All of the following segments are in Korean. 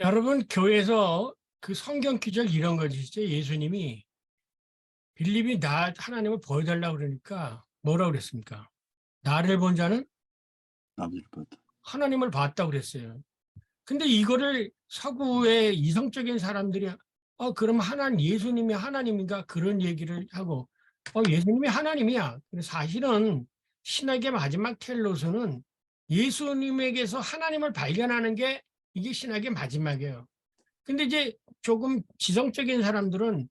여러분, 교회에서 그 성경 기절 이런 거죠. 예수님이 빌립이 나 하나님을 보여달라고 그러니까 뭐라고 그랬습니까? 나를 본 자는 아버지를 봤다. 하나님을 봤다고 그랬어요. 근데 이거를 서구의 이성적인 사람들이 그럼 예수님이 하나님인가 그런 얘기를 하고 예수님이 하나님이야. 근데 사실은 신학의 마지막 텔로스는 예수님에게서 하나님을 발견하는 게 이게 신학의 마지막이에요. 근데 이제 조금 지성적인 사람들은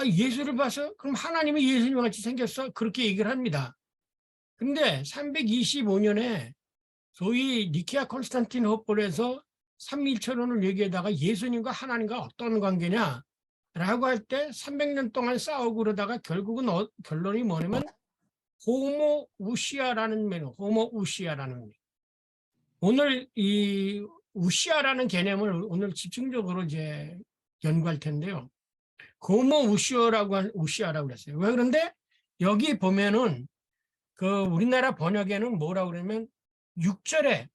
예수를 봐서 그럼 하나님이 예수님 같이 생겼어? 그렇게 얘기를 합니다. 근데 325년에 소위 니케아 콘스탄티노플에서 삼위일체론을 얘기하다가 예수님과 하나님과 어떤 관계냐 라고 할 때 300년 동안 싸우고 그러다가 결국은 결론이 뭐냐면 호모 우시아라는 오늘 이 우시아라는 개념을 오늘 집중적으로 이제 연구할 텐데요. 호모 우시아라고 그랬어요. 왜 그런데 여기 보면은 그 우리나라 번역에는 뭐라고 그러면 6절에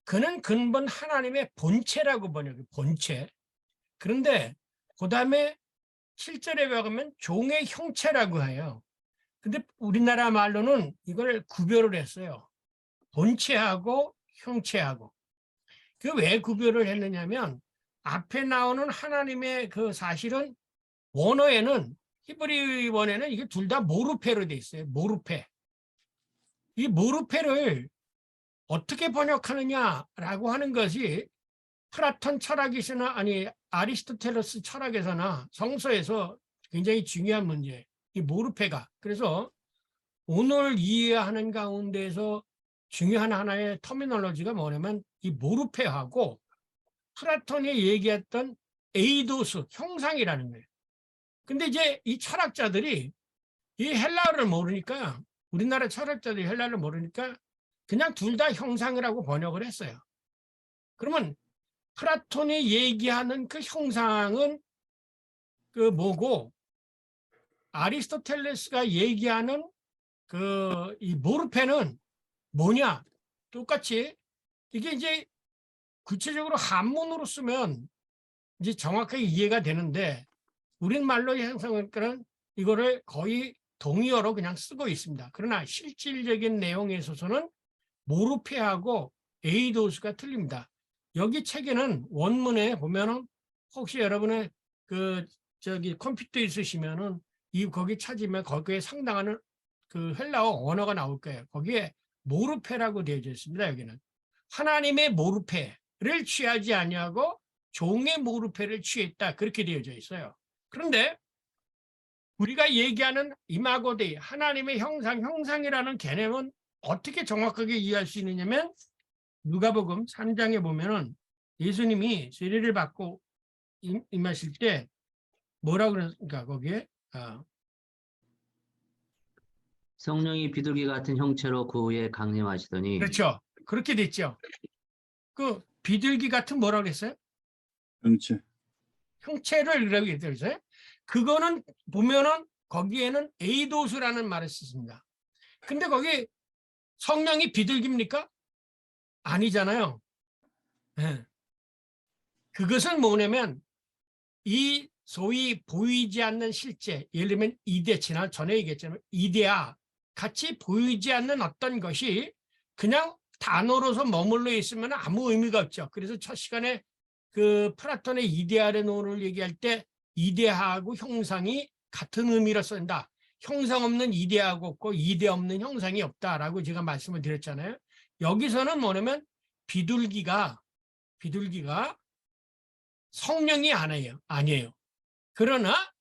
그는 근본 하나님의 본체라고 번역해요. 본체. 그런데 그 다음에 7절에 보면 종의 형체라고 해요. 근데 우리나라 말로는 이걸 구별을 했어요. 본체하고 형체하고. 그 왜 구별을 했느냐면 앞에 나오는 하나님의 그 사실은 원어에는 히브리 원에는 이게 둘 다 모르페로 돼 있어요. 모르페. 이 모르페를 어떻게 번역하느냐라고 하는 것이 플라톤 철학에서나 아리스토텔레스 철학에서나 성서에서 굉장히 중요한 문제예요. 이 모르페가. 그래서 오늘 이해하는 가운데서 중요한 하나의 터미놀로지가 뭐냐면 이 모르페하고 플라톤이 얘기했던 에이도스, 형상이라는 거예요. 근데 이제 이 철학자들이 이 헬라어를 모르니까 우리나라 철학자들이 헬라어를 모르니까 그냥 둘 다 형상이라고 번역을 했어요. 그러면 플라톤이 얘기하는 그 형상은 그 뭐고 아리스토텔레스가 얘기하는 그 이 모르페는 뭐냐? 똑같이 이게 이제 구체적으로 한문으로 쓰면 이제 정확하게 이해가 되는데 우리말로 형상은 이거를 거의 동의어로 그냥 쓰고 있습니다. 그러나 실질적인 내용에 있어서는 모르페하고 에이도스가 틀립니다. 여기 책에는 원문에 보면은 혹시 여러분의 그 컴퓨터 있으시면은 거기 찾으면 거기에 상당한 그 헬라어 언어가 나올 거예요. 거기에 모르페라고 되어져 있습니다. 여기는 하나님의 모르페를 취하지 아니하고 종의 모르페를 취했다 그렇게 되어져 있어요. 그런데 우리가 얘기하는 이마고 데이 하나님의 형상이라는 개념은 어떻게 정확하게 이해할 수 있느냐면 누가복음 3장에 보면은 예수님이 세례를 받고 임하실 때 뭐라고 그러니까 거기에 성령이 비둘기 같은 형체로 그 위에 강림하시더니. 그렇죠. 그렇게 됐죠. 그 비둘기 같은 뭐라고 그랬어요? 형체. 형체를 이라고 했어요. 그거는 보면은 거기에는 에이도스라는 말을 썼습니다. 근데 거기 성령이 비둘기입니까? 아니잖아요. 네. 그것은 뭐냐면 이 소위 보이지 않는 실제, 예를 들면 이데, 지난 전에 얘기했잖아요. 이데아 같이 보이지 않는 어떤 것이 그냥 단어로서 머물러 있으면 아무 의미가 없죠. 그래서 첫 시간에 그 플라톤의 이데아의 논을 얘기할 때 이데아하고 형상이 같은 의미로 쓴다. 형상 없는 이데아가 없고 이데 없는 형상이 없다라고 제가 말씀을 드렸잖아요. 여기서는 뭐냐면 비둘기가 성령이 아니에요. 그러나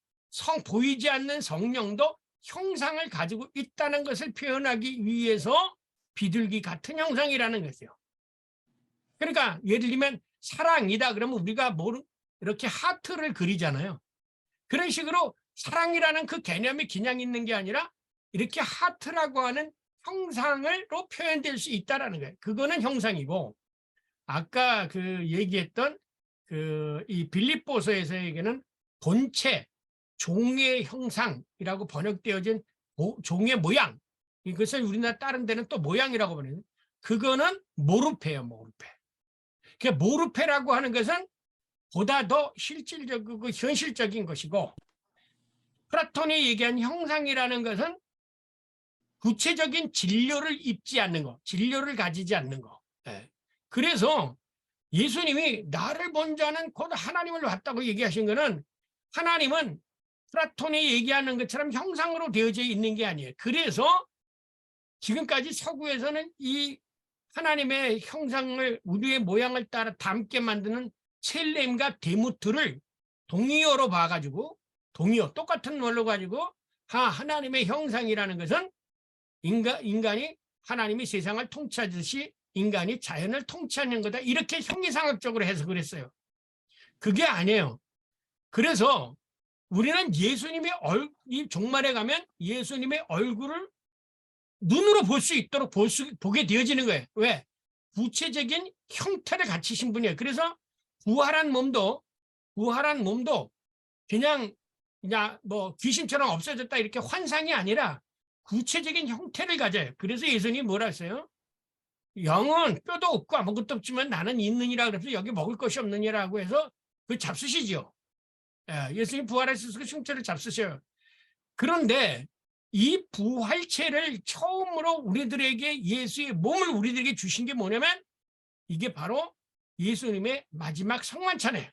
보이지 않는 성령도 형상을 가지고 있다는 것을 표현하기 위해서 비둘기 같은 형상이라는 것이요. 그러니까 예를 들면 사랑이다 그러면 우리가 이렇게 하트를 그리잖아요. 그런 식으로 사랑이라는 그 개념이 그냥 있는 게 아니라 이렇게 하트라고 하는 형상으로 표현될 수 있다는 거예요. 그거는 형상이고 아까 그 얘기했던 이 빌립보서에서 얘기는 본체, 종의 형상이라고 번역되어진 종의 모양. 이것을 우리나라 다른 데는 또 모양이라고 부르는 그거는 모르페예요. 모르페. 그 모르페라고 하는 것은 보다 더 실질적이고 현실적인 것이고, 플라톤이 얘기한 형상이라는 것은 구체적인 진료를 입지 않는 거, 진료를 가지지 않는 거. 예. 그래서 예수님이 나를 본 자는 곧 하나님을 봤다고 얘기하신 거는, 하나님은 플라톤이 얘기하는 것처럼 형상으로 되어져 있는 게 아니에요. 그래서 지금까지 서구에서는 이 하나님의 형상을, 우리의 모양을 따라 닮게 만드는 셀렘과 데무트를 동의어로 봐가지고, 동의어 똑같은 말로 가지고 하나님의 형상이라는 것은 인간이 하나님이 세상을 통치하듯이 인간이 자연을 통치하는 거다, 이렇게 형이상학적으로 해석을 했어요. 그게 아니에요. 그래서 우리는 예수님의 이 종말에 가면 예수님의 얼굴을 눈으로 볼 수 있도록 보게 되어지는 거예요. 왜? 구체적인 형태를 갖추신 분이에요. 그래서 부활한 몸도 그냥 뭐 귀신처럼 없어졌다 이렇게 환상이 아니라 구체적인 형태를 가져요. 그래서 예수님이 뭐라 했어요? 영은 뼈도 없고 아무것도 없지만 나는 있느니라, 그래서 여기 먹을 것이 없느니라고 해서 그 잡수시죠. 예수님 부활하셔서 그 흉체를 잡수셔요. 그런데 이 부활체를 처음으로 우리들에게, 예수의 몸을 우리들에게 주신 게 뭐냐면, 이게 바로 예수님의 마지막 성만찬이에요.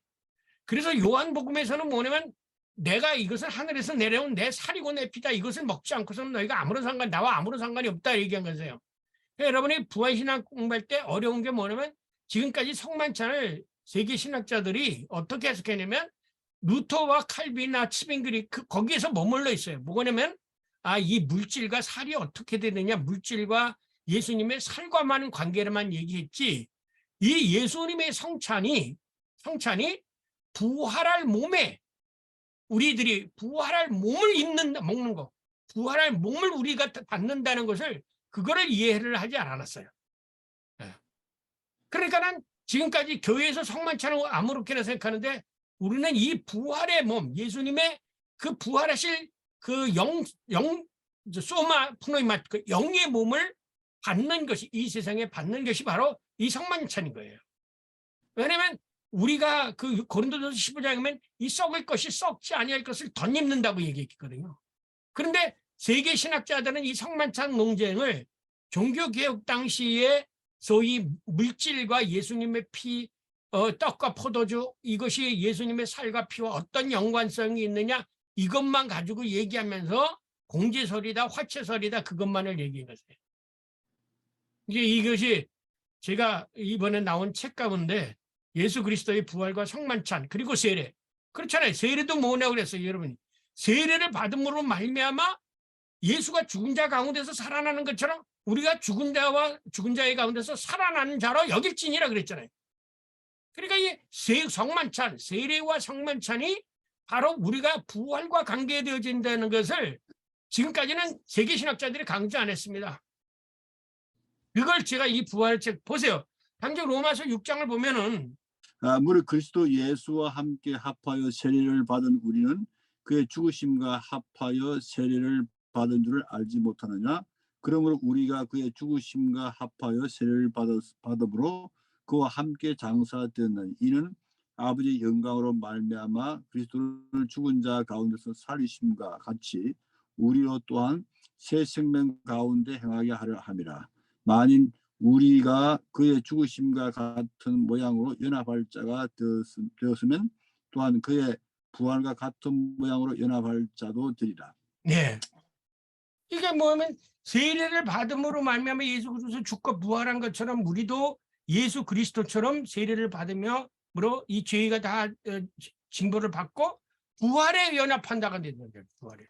그래서 요한복음에서는 뭐냐면, 내가 이것을 하늘에서 내려온 내 살이고 내 피다, 이것을 먹지 않고서는 너희가 나와 아무런 상관이 없다 얘기한 거예요. 여러분이 부활신학 공부할 때 어려운 게 뭐냐면, 지금까지 성만찬을 세계 신학자들이 어떻게 해석했냐면, 루터와 칼빈이나 치빙글이 거기에서 머물러 있어요. 뭐냐면, 이 물질과 살이 어떻게 되느냐, 물질과 예수님의 살과만 관계로만 얘기했지, 이 예수님의 성찬이 부활할 몸에, 우리들이 부활할 몸을 먹는 거, 부활할 몸을 우리가 받는다는 것을, 그거를 이해를 하지 않았어요. 그러니까 난 지금까지 교회에서 성만찬을 아무렇게나 생각하는데, 우리는 이 부활의 몸, 예수님의 그 부활하실 그 소마 프노이마, 그 영의 몸을 받는 것이, 이 세상에 받는 것이 바로 이 성만찬인 거예요. 왜냐하면 우리가 그 고린도전서 15장에 보면 이 썩을 것이 썩지 아니할 것을 덧입는다고 얘기했거든요. 그런데 세계 신학자들은 이 성만찬 논쟁을 종교개혁 당시에 소위 물질과 예수님의 피, 떡과 포도주, 이것이 예수님의 살과 피와 어떤 연관성이 있느냐, 이것만 가지고 얘기하면서 공제설이다, 화채설이다, 그것만을 얘기한 거예요. 이제 이것이 제가 이번에 나온 책 가운데 예수 그리스도의 부활과 성만찬 그리고 세례, 그렇잖아요. 세례도 뭐냐고 그랬어요. 여러분이 세례를 받음으로 말미암아 예수가 죽은 자 가운데서 살아나는 것처럼 우리가 죽은 자의 가운데서 살아나는 자로 여길지니라 그랬잖아요. 그러니까 이 성만찬, 세례와 성만찬이 바로 우리가 부활과 관계되어진다는 것을 지금까지는 세계 신학자들이 강조 안 했습니다. 그걸 제가 이 부활책 보세요. 당장 로마서 6장을 보면은, 무릇 그리스도 예수와 함께 합하여 세례를 받은 우리는 그의 죽으심과 합하여 세례를 받은 줄을 알지 못하느냐. 그러므로 우리가 그의 죽으심과 합하여 세례를 받음으로 그와 함께 장사되는 이는 아버지의 영광으로 말미암아 그리스도를 죽은 자 가운데서 살리심과 같이 우리로 또한 새 생명 가운데 행하게 하려 함이라. 만일 우리가 그의 죽으심과 같은 모양으로 연합할 자가 되었으면 또한 그의 부활과 같은 모양으로 연합할 자도 되리라. 네, 이게 뭐냐면 세례를 받음으로 말미암아 예수 그리스도 죽고 부활한 것처럼 우리도 예수 그리스도처럼 세례를 받으며로 이 죄가 다 징벌을 받고 부활에 연합한다가 되는 거예요. 부활에.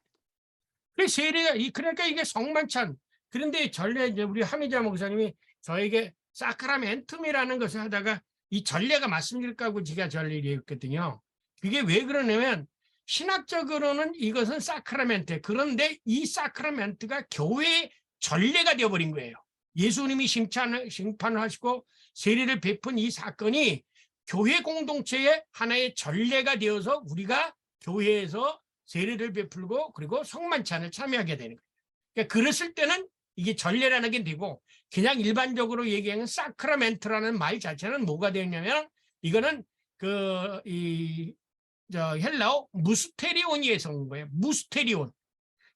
그래서 세례가, 그러니까 이게 성만찬. 그런데 전례 이제 우리 하미자 목사님이 저에게 사크라멘툼이라는 것을 하다가 이 전례가 말씀드릴까고 제가 전례를 했거든요. 그게 왜 그러냐면 신학적으로는 이것은 사크라멘트. 그런데 이 사크라멘트가 교회의 전례가 되어버린 거예요. 예수님이 심판을 하시고 세례를 베푼 이 사건이 교회 공동체의 하나의 전례가 되어서 우리가 교회에서 세례를 베풀고 그리고 성만찬을 참여하게 되는 거예요. 그러니까 그랬을 때는 이게 전례라는 게 되고, 그냥 일반적으로 얘기하는 사크라멘트라는 말 자체는 뭐가 되었냐면, 이거는 헬라어 무스테리온에서 온 거예요. 무스테리온.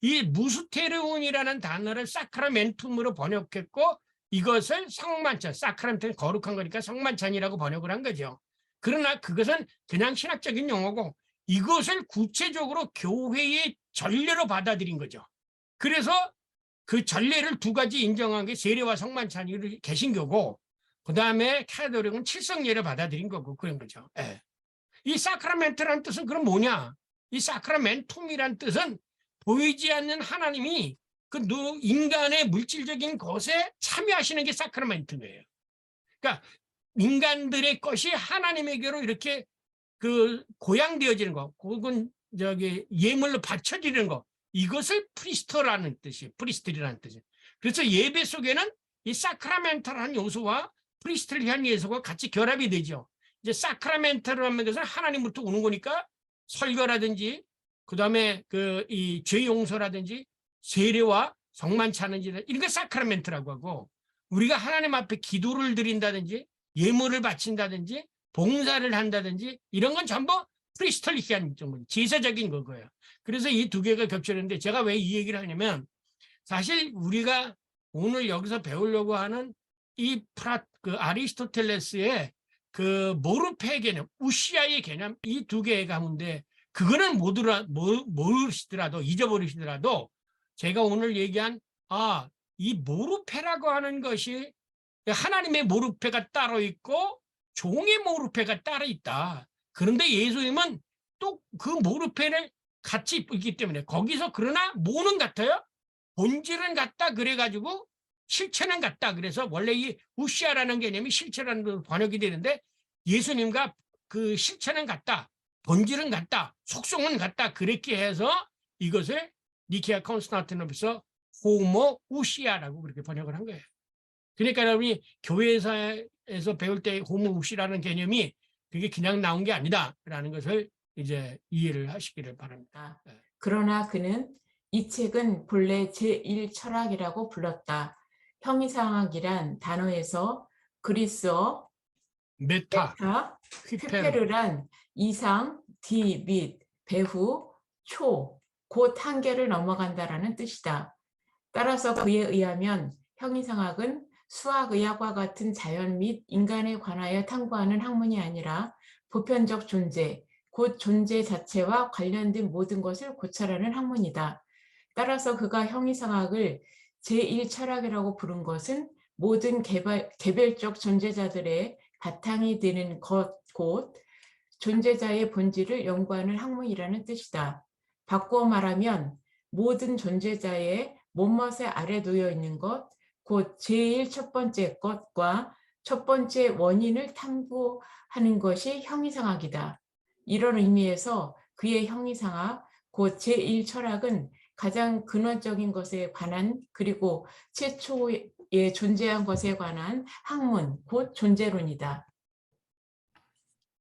이 무스테리온이라는 단어를 사크라멘툼으로 번역했고 이것을 성만찬, 사크라멘트는 거룩한 거니까 성만찬이라고 번역을 한 거죠. 그러나 그것은 그냥 신학적인 용어고 이것을 구체적으로 교회의 전례로 받아들인 거죠. 그래서 그 전례를 두 가지 인정한 게 세례와 성만찬이 개신교고 그다음에 카톨릭은 칠성례를 받아들인 거고 그런 거죠. 예. 이 사크라멘트라는 뜻은 그럼 뭐냐? 이 사크라멘툼이란 뜻은 보이지 않는 하나님이 그 인간의 물질적인 것에 참여하시는 게 사크라멘트예요. 그러니까 인간들의 것이 하나님에게로 이렇게 그 고양되어지는 거, 혹은 예물로 바쳐지는 거, 이것을 프리스터라는 뜻이에요. 프리스트리라는 뜻이에요. 그래서 예배 속에는 이 사크라멘탈한 요소와 프리스트리한 요소가 같이 결합이 되죠. 이제 사크라멘탈이라는 것은 하나님부터 오는 거니까 설교라든지 그다음에 이 죄 용서라든지 세례와 성만찬은지 이런 거 사크라멘트라고 하고 우리가 하나님 앞에 기도를 드린다든지 예물을 바친다든지 봉사를 한다든지 이런 건 전부 프리스톨리한 제사적인 거고요. 그래서 이 두 개가 겹치는데 제가 왜 이 얘기를 하냐면 사실 우리가 오늘 여기서 배우려고 하는 이 아리스토텔레스의 그 모르페 개념, 우시아의 개념 이 두 개의 가운데 그거는 모르시더라도 잊어버리시더라도 제가 오늘 얘기한 이 모르페라고 하는 것이 하나님의 모르페가 따로 있고 종의 모르페가 따로 있다. 그런데 예수님은 또 그 모르페를 같이 있기 때문에 거기서 그러나 뭐는 같아요? 본질은 같다 그래가지고 실체는 같다. 그래서 원래 이 우시아라는 개념이 실체라는 번역이 되는데 예수님과 그 실체는 같다. 본질은 같다. 속성은 같다. 그렇게 해서 이것을 니케아 콘스탄티노플에서 호모 우시아라고 그렇게 번역을 한 거예요. 그러니까 여러분이 교회에서 배울 때 호모 우시라는 개념이 그게 그냥 나온 게 아니다라는 것을 이제 이해를 하시기를 바랍니다. 그러나 그는 이 책은 본래 제1철학이라고 불렀다. 형이상학이란 단어에서 그리스어 메타, 휘페르란 이상, 뒤, 밑, 배후, 초, 곧 한계를 넘어간다라는 뜻이다. 따라서 그에 의하면 형이상학은 수학의학과 같은 자연 및 인간에 관하여 탐구하는 학문이 아니라 보편적 존재, 곧 존재 자체와 관련된 모든 것을 고찰하는 학문이다. 따라서 그가 형이상학을 제1철학이라고 부른 것은 모든 개별적 존재자들의 바탕이 되는 것, 곧 존재자의 본질을 연구하는 학문이라는 뜻이다. 바꾸어 말하면 모든 존재자의 못멋에 아래 놓여 있는 것, 곧 제1 첫 번째 것과 첫 번째 원인을 탐구하는 것이 형이상학이다. 이런 의미에서 그의 형이상학, 곧 제1철학은 가장 근원적인 것에 관한 그리고 최초에 존재한 것에 관한 학문, 곧 존재론이다.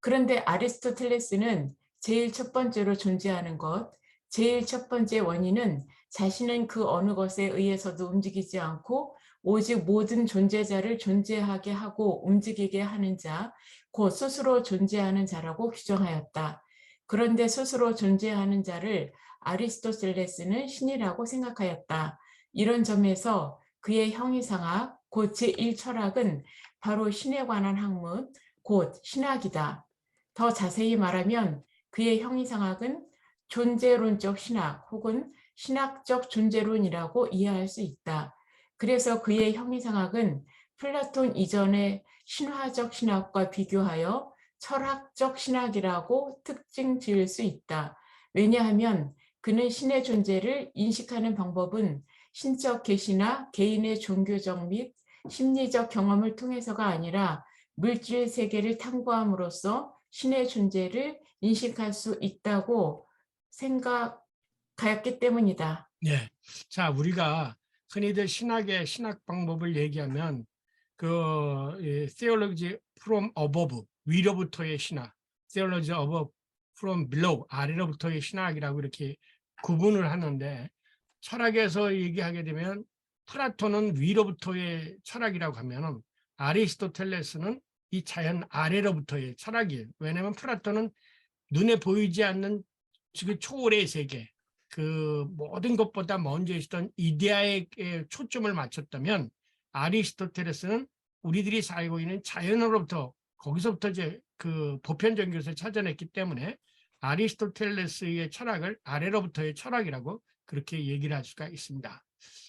그런데 아리스토텔레스는 제일 첫 번째로 존재하는 것, 제일 첫 번째 원인은 자신은 그 어느 것에 의해서도 움직이지 않고 오직 모든 존재자를 존재하게 하고 움직이게 하는 자, 곧 스스로 존재하는 자라고 규정하였다. 그런데 스스로 존재하는 자를 아리스토텔레스는 신이라고 생각하였다. 이런 점에서 그의 형이상학, 곧 제1철학은 바로 신에 관한 학문, 곧 신학이다. 더 자세히 말하면 그의 형이상학은 존재론적 신학 혹은 신학적 존재론이라고 이해할 수 있다. 그래서 그의 형이상학은 플라톤 이전의 신화적 신학과 비교하여 철학적 신학이라고 특징 지을 수 있다. 왜냐하면 그는 신의 존재를 인식하는 방법은 신적 계시나 개인의 종교적 및 심리적 경험을 통해서가 아니라 물질 세계를 탐구함으로써 신의 존재를 인식할 수 있다고 생각하였기 때문이다. 네. 자, 우리가 흔히들 신학 방법을 얘기하면 theology from above, 위로부터의 신학, theology above from below, 아래로부터의 신학이라고 이렇게 구분을 하는데 철학에서 얘기하게 되면 플라톤은 위로부터의 철학이라고 하면은 아리스토텔레스는 이 자연 아래로부터의 철학이에요. 왜냐하면 플라톤은 눈에 보이지 않는 그 초월의 세계, 그 모든 것보다 먼저 있었던 이데아에 초점을 맞췄다면, 아리스토텔레스는 우리들이 살고 있는 자연으로부터, 거기서부터 이제 그 보편적인 것을 찾아냈기 때문에 아리스토텔레스의 철학을 아래로부터의 철학이라고 그렇게 얘기를 할 수가 있습니다.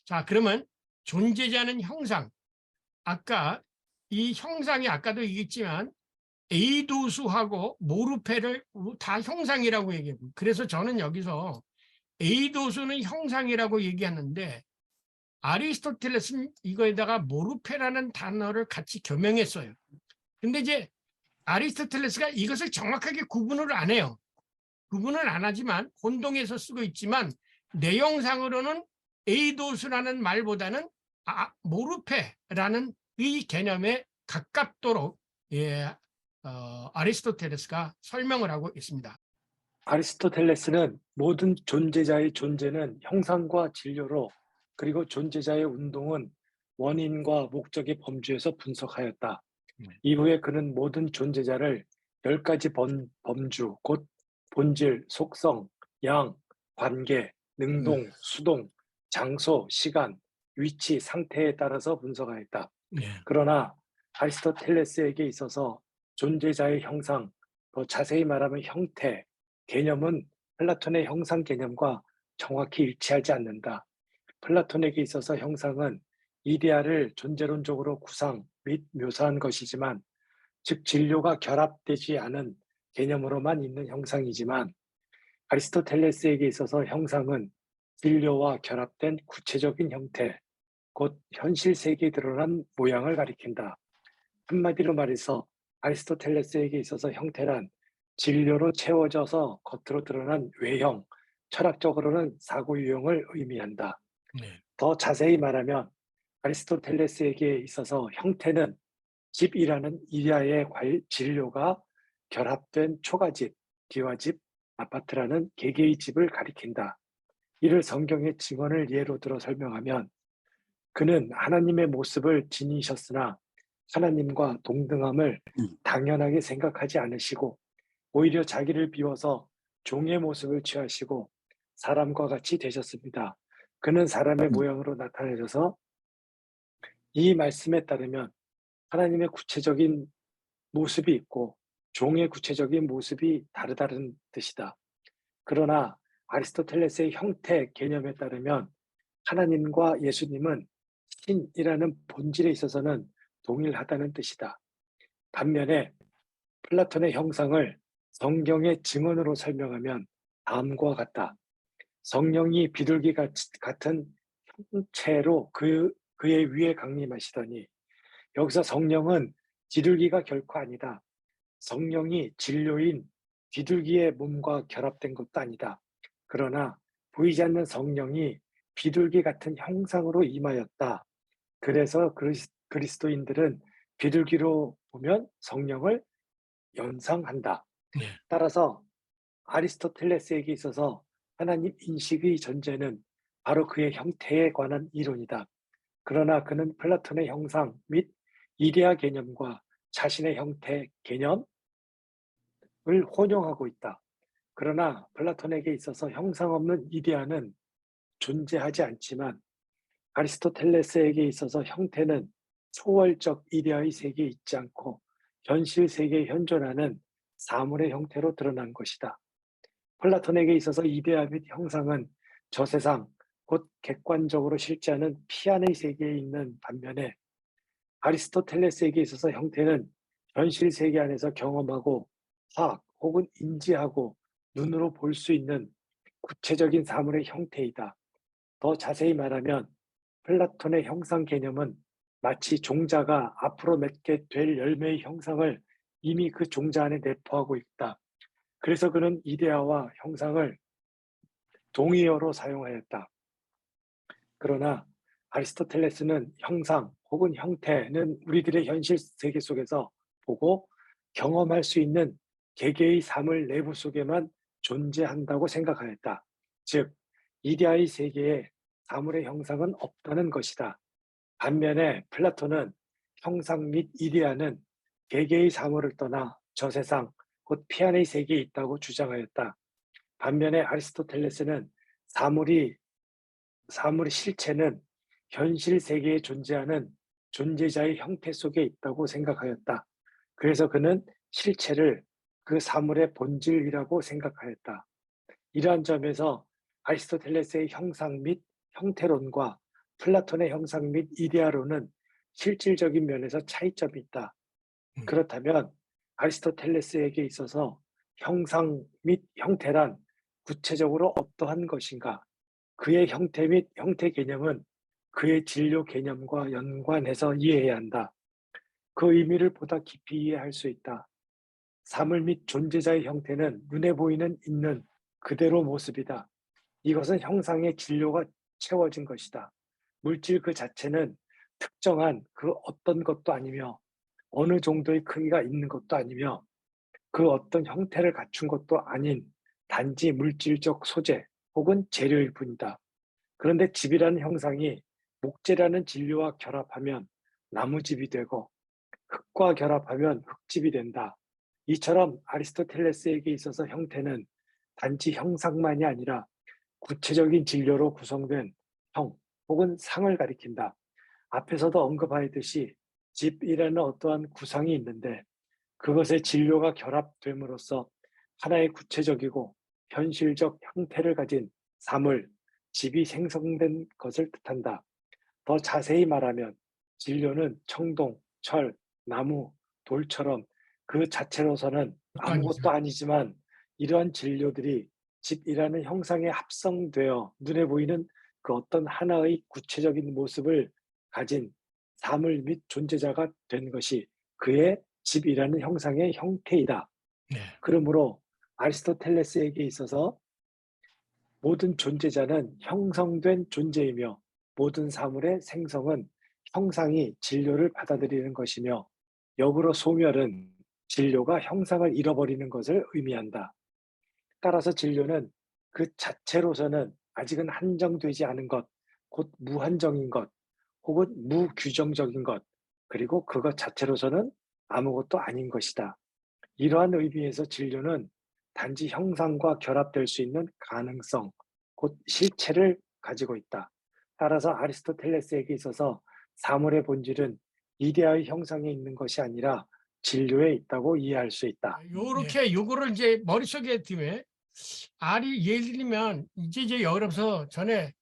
자, 그러면 존재자는 형상. 아까 이 형상이 아까도 얘기했지만 에이도수하고 모르페를 다 형상이라고 얘기하고, 그래서 저는 여기서 에이도수는 형상이라고 얘기하는데 아리스토텔레스는 이거에다가 모르페라는 단어를 같이 겸용했어요. 근데 이제 아리스토텔레스가 이것을 정확하게 구분을 안 해요. 구분을 안 하지만 혼동해서 쓰고 있지만 내용상으로는 에이도스라는 말보다는 모르페라는 이 개념에 가깝도록 아리스토텔레스가 설명을 하고 있습니다. 아리스토텔레스는 모든 존재자의 존재는 형상과 진료로, 그리고 존재자의 운동은 원인과 목적의 범주에서 분석하였다. 이후에 그는 모든 존재자를 10가지 범주, 곧 본질, 속성, 양, 관계, 능동, 수동, 장소, 시간, 위치, 상태에 따라서 분석하였다. 그러나 아리스토텔레스에게 있어서 존재자의 형상, 더 자세히 말하면 형태, 개념은 플라톤의 형상 개념과 정확히 일치하지 않는다. 플라톤에게 있어서 형상은 이데아를 존재론적으로 구상 및 묘사한 것이지만, 즉 진료가 결합되지 않은 개념으로만 있는 형상이지만, 아리스토텔레스에게 있어서 형상은 진료와 결합된 구체적인 형태, 곧 현실 세계에 드러난 모양을 가리킨다. 한마디로 말해서 아리스토텔레스에게 있어서 형태란 진료로 채워져서 겉으로 드러난 외형, 철학적으로는 사고 유형을 의미한다. 더 자세히 말하면 아리스토텔레스에게 있어서 형태는 집이라는 이데아의 진료가 결합된 초가집, 기와집, 아파트라는 개개의 집을 가리킨다. 이를 성경의 증언을 예로 들어 설명하면, 그는 하나님의 모습을 지니셨으나 하나님과 동등함을 당연하게 생각하지 않으시고 오히려 자기를 비워서 종의 모습을 취하시고 사람과 같이 되셨습니다. 그는 사람의 모양으로 나타내셔서, 이 말씀에 따르면 하나님의 구체적인 모습이 있고 종의 구체적인 모습이 다르다는 뜻이다. 그러나 아리스토텔레스의 형태 개념에 따르면 하나님과 예수님은 신이라는 본질에 있어서는 동일하다는 뜻이다. 반면에 플라톤의 형상을 성경의 증언으로 설명하면 다음과 같다. 성령이 비둘기 같은 형체로 그의 위에 강림하시더니, 여기서 성령은 비둘기가 결코 아니다. 성령이 진료인 비둘기의 몸과 결합된 것도 아니다. 그러나 보이지 않는 성령이 비둘기 같은 형상으로 임하였다. 그래서 그리스도인들은 비둘기로 보면 성령을 연상한다. 따라서 아리스토텔레스에게 있어서 하나님 인식의 전제는 바로 그의 형태에 관한 이론이다. 그러나 그는 플라톤의 형상 및 이데아 개념과 자신의 형태 개념을 혼용하고 있다. 그러나 플라톤에게 있어서 형상 없는 이데아는 존재하지 않지만, 아리스토텔레스에게 있어서 형태는 초월적 이데아의 세계에 있지 않고 현실 세계에 현존하는 사물의 형태로 드러난 것이다. 플라톤에게 있어서 이데아 및 형상은 저 세상, 곧 객관적으로 실제하는 피안의 세계에 있는 반면에, 아리스토텔레스에게 있어서 형태는 현실 세계 안에서 경험하고 화학 혹은 인지하고 눈으로 볼 수 있는 구체적인 사물의 형태이다. 더 자세히 말하면 플라톤의 형상 개념은 마치 종자가 앞으로 맺게 될 열매의 형상을 이미 그 종자 안에 내포하고 있다. 그래서 그는 이데아와 형상을 동의어로 사용하였다. 그러나 아리스토텔레스는 형상 혹은 형태는 우리들의 현실 세계 속에서 보고 경험할 수 있는 개개의 사물 내부 속에만 존재한다고 생각하였다. 즉, 이데아의 세계에 사물의 형상은 없다는 것이다. 반면에 플라톤은 형상 및 이데아는 개개의 사물을 떠나 저 세상, 곧 피안의 세계에 있다고 주장하였다. 반면에 아리스토텔레스는 사물의 실체는 현실 세계에 존재하는 존재자의 형태 속에 있다고 생각하였다. 그래서 그는 실체를 그 사물의 본질이라고 생각하였다. 이러한 점에서 아리스토텔레스의 형상 및 형태론과 플라톤의 형상 및 이데아론은 실질적인 면에서 차이점이 있다. 그렇다면 아리스토텔레스에게 있어서 형상 및 형태란 구체적으로 어떠한 것인가? 그의 형태 및 형태 개념은 그의 진료 개념과 연관해서 이해해야 한다. 그 의미를 보다 깊이 이해할 수 있다. 사물 및 존재자의 형태는 눈에 보이는 있는 그대로 모습이다. 이것은 형상의 진료가 채워진 것이다. 물질 그 자체는 특정한 그 어떤 것도 아니며 어느 정도의 크기가 있는 것도 아니며 그 어떤 형태를 갖춘 것도 아닌 단지 물질적 소재 혹은 재료일 뿐이다. 그런데 집이라는 형상이 목재라는 진료와 결합하면 나무집이 되고 흙과 결합하면 흙집이 된다. 이처럼 아리스토텔레스에게 있어서 형태는 단지 형상만이 아니라 구체적인 진료로 구성된 형 혹은 상을 가리킨다. 앞에서도 언급하였듯이 집이라는 어떠한 구상이 있는데 그것의 진료가 결합됨으로써 하나의 구체적이고 현실적 형태를 가진 사물, 집이 생성된 것을 뜻한다. 더 자세히 말하면 진료는 청동, 철, 나무, 돌처럼 그 자체로서는 아무것도 아니지만 이러한 진료들이 집이라는 형상에 합성되어 눈에 보이는 그 어떤 하나의 구체적인 모습을 가진 사물 및 존재자가 된 것이 그의 집이라는 형상의 형태이다. 네. 그러므로 아리스토텔레스에게 있어서 모든 존재자는 형성된 존재이며 모든 사물의 생성은 형상이 진료를 받아들이는 것이며 역으로 소멸은 진료가 형상을 잃어버리는 것을 의미한다. 따라서 진료는 그 자체로서는 아직은 한정되지 않은 것, 곧 무한정인 것, 혹은 무규정적인 것, 그리고 그것 자체로서는 아무것도 아닌 것이다. 이러한 의미에서 진료는 단지 형상과 결합될 수 있는 가능성, 곧 실체를 가지고 있다. 따라서 아리스토텔레스에게 있어서 사물의 본질은 이데아의 형상에 있는 것이 아니라 진료에 있다고 이해할 수 있다. 요렇게 요거를 이제 머릿속에 두면 예를 들면 이제 여기서 전에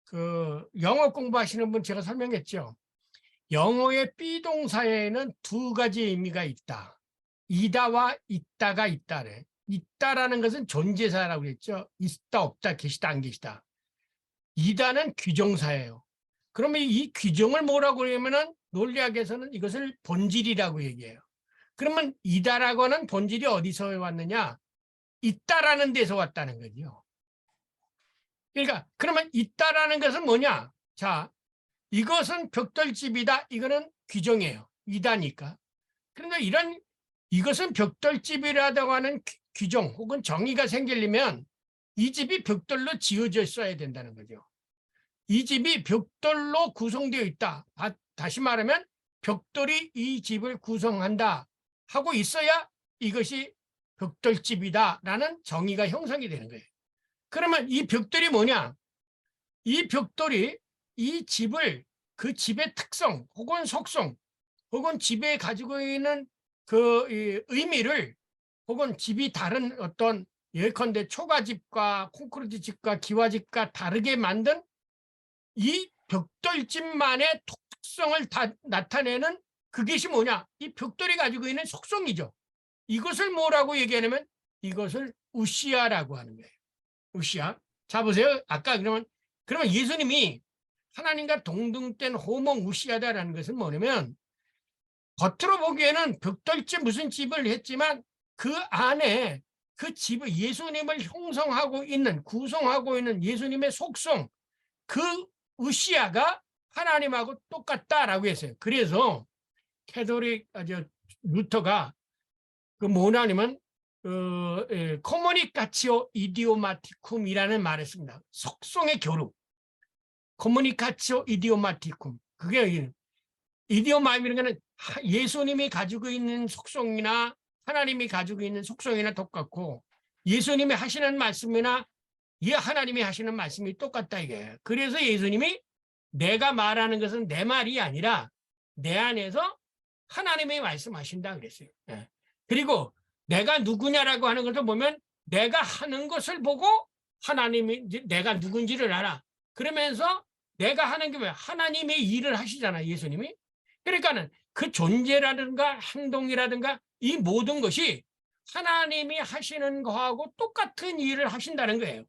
그 영어 공부하시는 분 제가 설명했죠. 영어의 비동사에는 두 가지 의미가 있다. 이다와 있다가 있다래. 있다라는 것은 존재사라고 했죠. 있다, 없다, 계시다, 안 계시다. 이다는 규정사예요. 그러면 이 규정을 뭐라고 그러냐면은 논리학에서는 이것을 본질이라고 얘기해요. 그러면 이다라고 하는 본질이 어디서 왔느냐? 있다라는 데서 왔다는 거죠. 그러니까 그러면 있다라는 것은 뭐냐? 자, 이것은 벽돌집이다. 이거는 규정이에요. 이다니까. 그런데 이것은 벽돌집이라고 하는 규정 혹은 정의가 생기려면 이 집이 벽돌로 지어져 있어야 된다는 거죠. 이 집이 벽돌로 구성되어 있다. 다시 말하면 벽돌이 이 집을 구성한다 하고 있어야 이것이 벽돌집이다라는 정의가 형성이 되는 거예요. 그러면 이 벽돌이 뭐냐? 이 벽돌이 이 집을 그 집의 특성 혹은 속성 혹은 집에 가지고 있는 그 의미를 혹은 집이 다른 어떤 예컨대 초가집과 콘크리트 집과 기와집과 다르게 만든 이 벽돌집만의 특성을 다 나타내는 그것이 뭐냐? 이 벽돌이 가지고 있는 속성이죠. 이것을 뭐라고 얘기하냐면 이것을 우시아라고 하는 거예요. 우시아. 자 보세요. 아까 그러면 예수님이 하나님과 동등된 호모 우시아다라는 것은 뭐냐면 겉으로 보기에는 벽돌집 무슨 집을 했지만 그 안에 그 집을 예수님을 형성하고 있는 구성하고 있는 예수님의 속성 그 우시아가 하나님하고 똑같다라고 했어요. 그래서 캐톨릭 루터가 그 뭐냐면 커뮤니카치오 이디오마티쿰이라는 말을 씁니다. 속성의 교류. 커뮤니카치오 이디오마티쿰. 그게 이디오마임이라는 거는 예수님이 가지고 있는 속성이나 하나님이 가지고 있는 속성이나 똑같고 예수님이 하시는 말씀이나 하나님이 하시는 말씀이 똑같다 이게. 그래서 예수님이 내가 말하는 것은 내 말이 아니라 내 안에서 하나님이 말씀하신다 그랬어요. 예. 그리고 내가 누구냐라고 하는 것을 보면 내가 하는 것을 보고 하나님이 내가 누군지를 알아. 그러면서 내가 하는 게 뭐야? 하나님의 일을 하시잖아, 예수님이. 그러니까는 그 존재라든가 행동이라든가 이 모든 것이 하나님이 하시는 거하고 똑같은 일을 하신다는 거예요.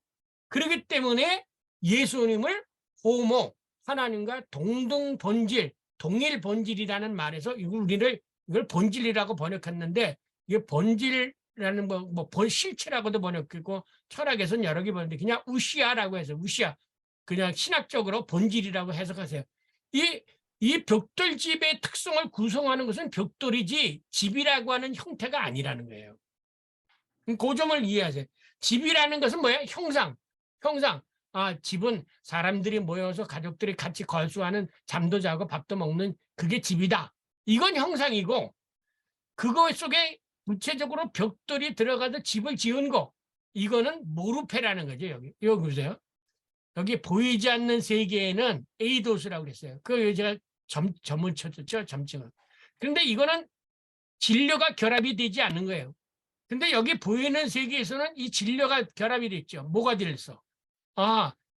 그렇기 때문에 예수님을 호모, 하나님과 동등 본질, 동일 본질이라는 말에서 이걸 본질이라고 번역했는데 이게 본질이라는 실체라고도 번역했고 철학에서는 여러 개 번역했는데 그냥 우시아라고 해서 우시아 그냥 신학적으로 본질이라고 해석하세요. 이 벽돌집의 특성을 구성하는 것은 벽돌이지 집이라고 하는 형태가 아니라는 거예요. 그 점을 이해하세요. 집이라는 것은 뭐예요? 형상. 집은 사람들이 모여서 가족들이 같이 걸수하는 잠도 자고 밥도 먹는 그게 집이다. 이건 형상이고 그거 속에 구체적으로 벽돌이 들어가서 집을 지은 거 이거는 모르페라는 거죠. 여기 보세요. 여기 보이지 않는 세계에는 에이도스라고 그랬어요. 그 제가 점을 쳐줬죠. 점칭을. 그런데 이거는 진료가 결합이 되지 않는 거예요. 근데 여기 보이는 세계에서는 이 진료가 결합이 됐죠. 뭐가 됐어?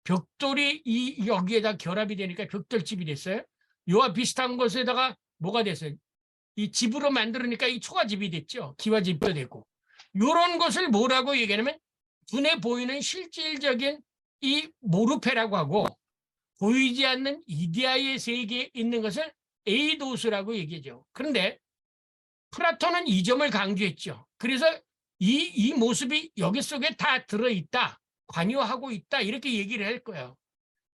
벽돌이 여기에다 결합이 되니까 벽돌집이 됐어요. 이와 비슷한 것에다가 뭐가 됐어요? 이 집으로 만들으니까 이 초가집이 됐죠. 기와집도 되고. 이런 것을 뭐라고 얘기하냐면 눈에 보이는 실질적인 이 모르페라고 하고 보이지 않는 이데아의 세계에 있는 것을 에이도스라고 얘기하죠. 그런데 플라톤은 이 점을 강조했죠. 그래서 이 모습이 여기 속에 다 들어있다. 관여하고 있다. 이렇게 얘기를 할 거예요.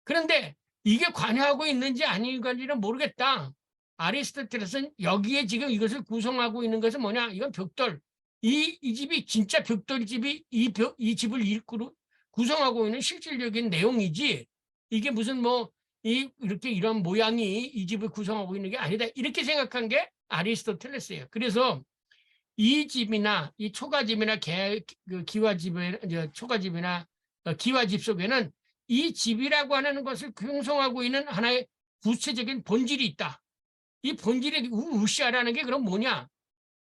그런데 이게 관여하고 있는지 아닌지는 모르겠다. 아리스토텔레스는 여기에 지금 이것을 구성하고 있는 것은 뭐냐? 이건 벽돌. 이 집이 진짜 벽돌집이 이 집을 구성하고 있는 실질적인 내용이지 이게 무슨 이렇게 이런 모양이 이 집을 구성하고 있는 게 아니다. 이렇게 생각한 게 아리스토텔레스예요. 그래서 이 집이나 이 초가집이나 초가집이나 기와집 속에는 이 집이라고 하는 것을 형성하고 있는 하나의 구체적인 본질이 있다. 이 본질의 우시아라는 게 그럼 뭐냐?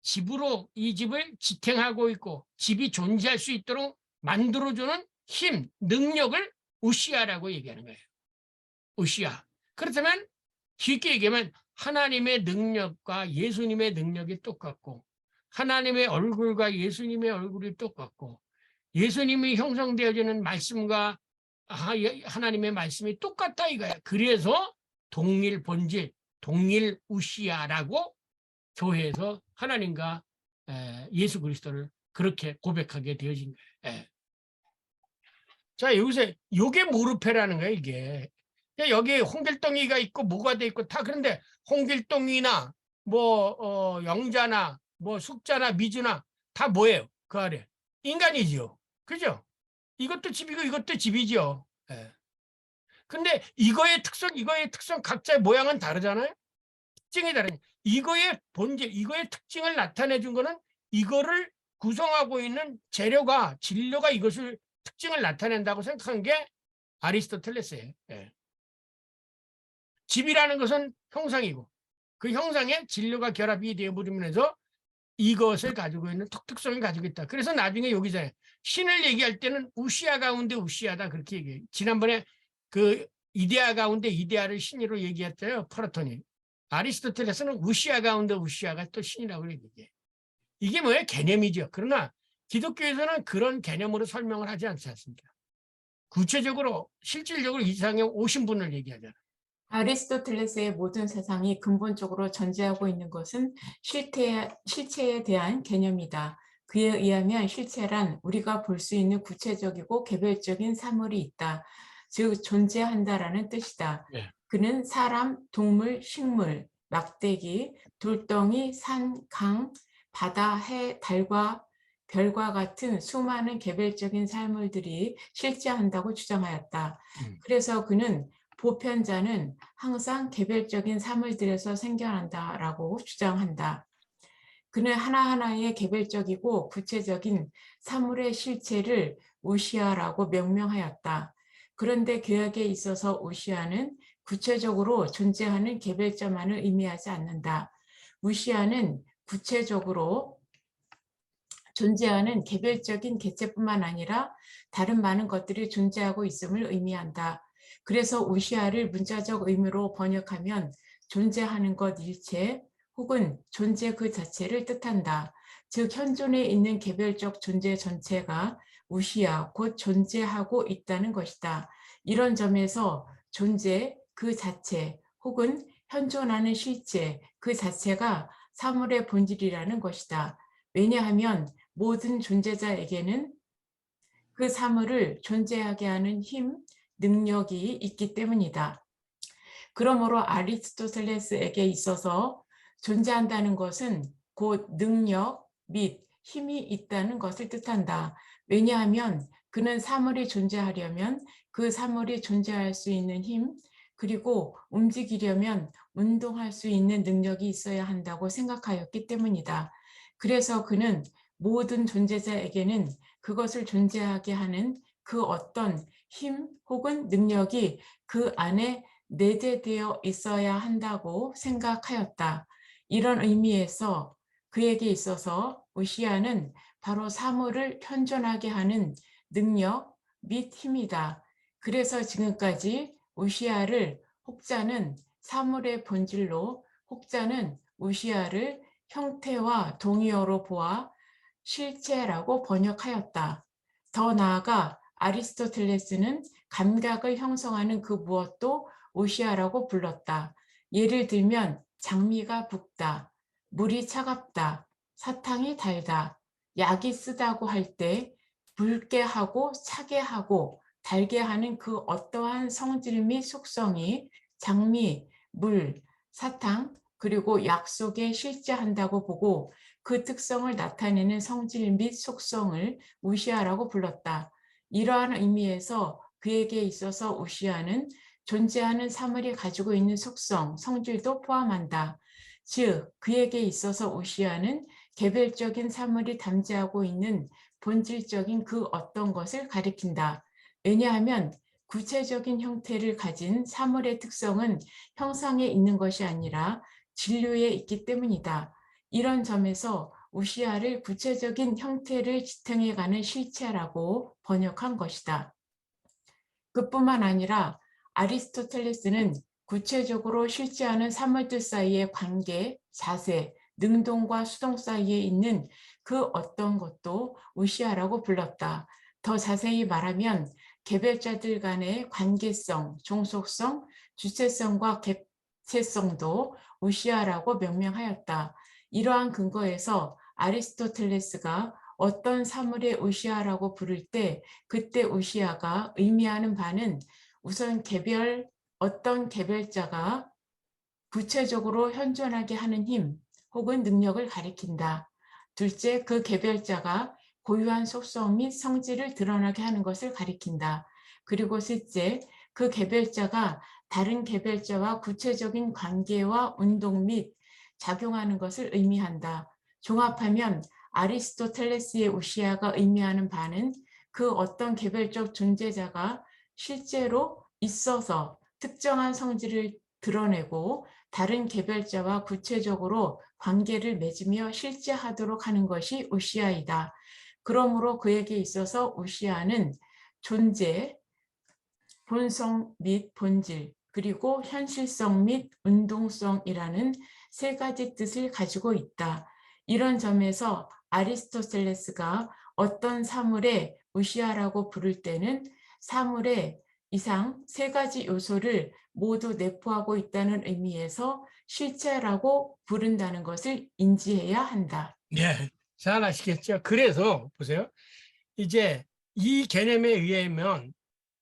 집으로 이 집을 지탱하고 있고 집이 존재할 수 있도록 만들어주는 힘, 능력을 우시아라고 얘기하는 거예요. 우시아. 그렇다면 쉽게 얘기하면 하나님의 능력과 예수님의 능력이 똑같고 하나님의 얼굴과 예수님의 얼굴이 똑같고 예수님이 형성되어지는 말씀과 하나님의 말씀이 똑같다 이거야. 그래서 동일 본질, 동일 우시아라고 교회에서 하나님과 예수 그리스도를 그렇게 고백하게 되어진 거예요. 자, 여기서 이게 모르페라는 거예요, 이게. 여기 홍길동이가 있고 뭐가 돼 있고 다 그런데 홍길동이나 영자나 숙자나 미주나 다 뭐예요? 그 아래 인간이죠. 그죠? 이것도 집이고 이것도 집이죠. 근데 이거의 특성 각자의 모양은 다르잖아요. 특징이 다르니 이거의 본질, 이거의 특징을 나타내 준 거는 이거를 구성하고 있는 재료가 진료가 이것을 특징을 나타낸다고 생각한 게 아리스토텔레스예요. 집이라는 것은 형상이고 그 형상에 진료가 결합이 되어버리면서 이것을 가지고 있는 특성을 가지고 있다. 그래서 나중에 여기서 신을 얘기할 때는 우시아 가운데 우시아다 그렇게 얘기해요. 지난번에 그 이데아 가운데 이데아를 신으로 얘기했어요. 플라톤이. 아리스토텔레스는 우시아 가운데 우시아가 또 신이라고 얘기해요. 이게 뭐예요? 개념이죠. 그러나 기독교에서는 그런 개념으로 설명을 하지 않지 않습니까? 구체적으로 실질적으로 이 세상에 오신 분을 얘기하잖아요. 아리스토텔레스의 모든 세상이 근본적으로 존재하고 있는 것은 실체에 대한 개념이다. 그에 의하면 실체란 우리가 볼 수 있는 구체적이고 개별적인 사물이 있다. 즉 존재한다라는 뜻이다. 네. 그는 사람, 동물, 식물, 막대기, 돌덩이, 산, 강, 바다, 해, 달과 별과 같은 수많은 개별적인 사물들이 실제한다고 주장하였다. 그래서 그는 보편자는 항상 개별적인 사물들에서 생겨난다라고 주장한다. 그는 하나하나의 개별적이고 구체적인 사물의 실체를 우시아라고 명명하였다. 그런데 구약에 있어서 우시아는 구체적으로 존재하는 개별자만을 의미하지 않는다. 우시아는 구체적으로 존재하는 개별적인 개체뿐만 아니라 다른 많은 것들이 존재하고 있음을 의미한다. 그래서 우시아를 문자적 의미로 번역하면 존재하는 것 일체 혹은 존재 그 자체를 뜻한다. 즉 현존에 있는 개별적 존재 전체가 우시아 곧 존재하고 있다는 것이다. 이런 점에서 존재 그 자체 혹은 현존하는 실체 그 자체가 사물의 본질이라는 것이다. 왜냐하면 모든 존재자에게는 그 사물을 존재하게 하는 힘, 능력이 있기 때문이다. 그러므로 아리스토텔레스에게 있어서 존재한다는 것은 곧 능력 및 힘이 있다는 것을 뜻한다. 왜냐하면 그는 사물이 존재하려면 그 사물이 존재할 수 있는 힘, 그리고 움직이려면 운동할 수 있는 능력이 있어야 한다고 생각하였기 때문이다. 그래서 그는 모든 존재자에게는 그것을 존재하게 하는 그 어떤 힘 혹은 능력이 그 안에 내재되어 있어야 한다고 생각하였다. 이런 의미에서 그에게 있어서 우시아는 바로 사물을 현존하게 하는 능력 및 힘이다. 그래서 지금까지 우시아를 혹자는 사물의 본질로, 혹자는 우시아를 형태와 동의어로 보아 실체라고 번역하였다. 더 나아가 아리스토텔레스는 감각을 형성하는 그 무엇도 우시아라고 불렀다. 예를 들면 장미가 붓다, 물이 차갑다, 사탕이 달다, 약이 쓰다고 할 때 붉게 하고 차게 하고 달게 하는 그 어떠한 성질 및 속성이 장미, 물, 사탕, 그리고 약 속에 실제한다고 보고 그 특성을 나타내는 성질 및 속성을 우시아라고 불렀다. 이러한 의미에서 그에게 있어서 우시아는 존재하는 사물이 가지고 있는 속성, 성질도 포함한다. 즉, 그에게 있어서 우시아는 개별적인 사물이 담재하고 있는 본질적인 그 어떤 것을 가리킨다. 왜냐하면 구체적인 형태를 가진 사물의 특성은 형상에 있는 것이 아니라 진료에 있기 때문이다. 이런 점에서 우시아를 구체적인 형태를 지탱해가는 실체라고 번역한 것이다. 그뿐만 아니라 아리스토텔레스는 구체적으로 실제하는 사물들 사이의 관계, 자세, 능동과 수동 사이에 있는 그 어떤 것도 우시아라고 불렀다. 더 자세히 말하면 개별자들 간의 관계성, 종속성, 주체성과 객체성도 우시아라고 명명하였다. 이러한 근거에서 아리스토텔레스가 어떤 사물의 우시아라고 부를 때 그때 우시아가 의미하는 바는 우선 어떤 개별자가 구체적으로 현존하게 하는 힘 혹은 능력을 가리킨다. 둘째, 그 개별자가 고유한 속성 및 성질을 드러나게 하는 것을 가리킨다. 그리고 셋째, 그 개별자가 다른 개별자와 구체적인 관계와 운동 및 작용하는 것을 의미한다. 종합하면 아리스토텔레스의 우시아가 의미하는 바는 그 어떤 개별적 존재자가 실제로 있어서 특정한 성질을 드러내고 다른 개별자와 구체적으로 관계를 맺으며 실제하도록 하는 것이 우시아이다. 그러므로 그에게 있어서 우시아는 존재, 본성 및 본질, 그리고 현실성 및 운동성이라는 세 가지 뜻을 가지고 있다. 이런 점에서 아리스토텔레스가 어떤 사물의 우시아라고 부를 때는 사물의 이상 세 가지 요소를 모두 내포하고 있다는 의미에서 실체라고 부른다는 것을 인지해야 한다. 네, 잘 아시겠죠? 그래서 보세요. 이제 이 개념에 의하면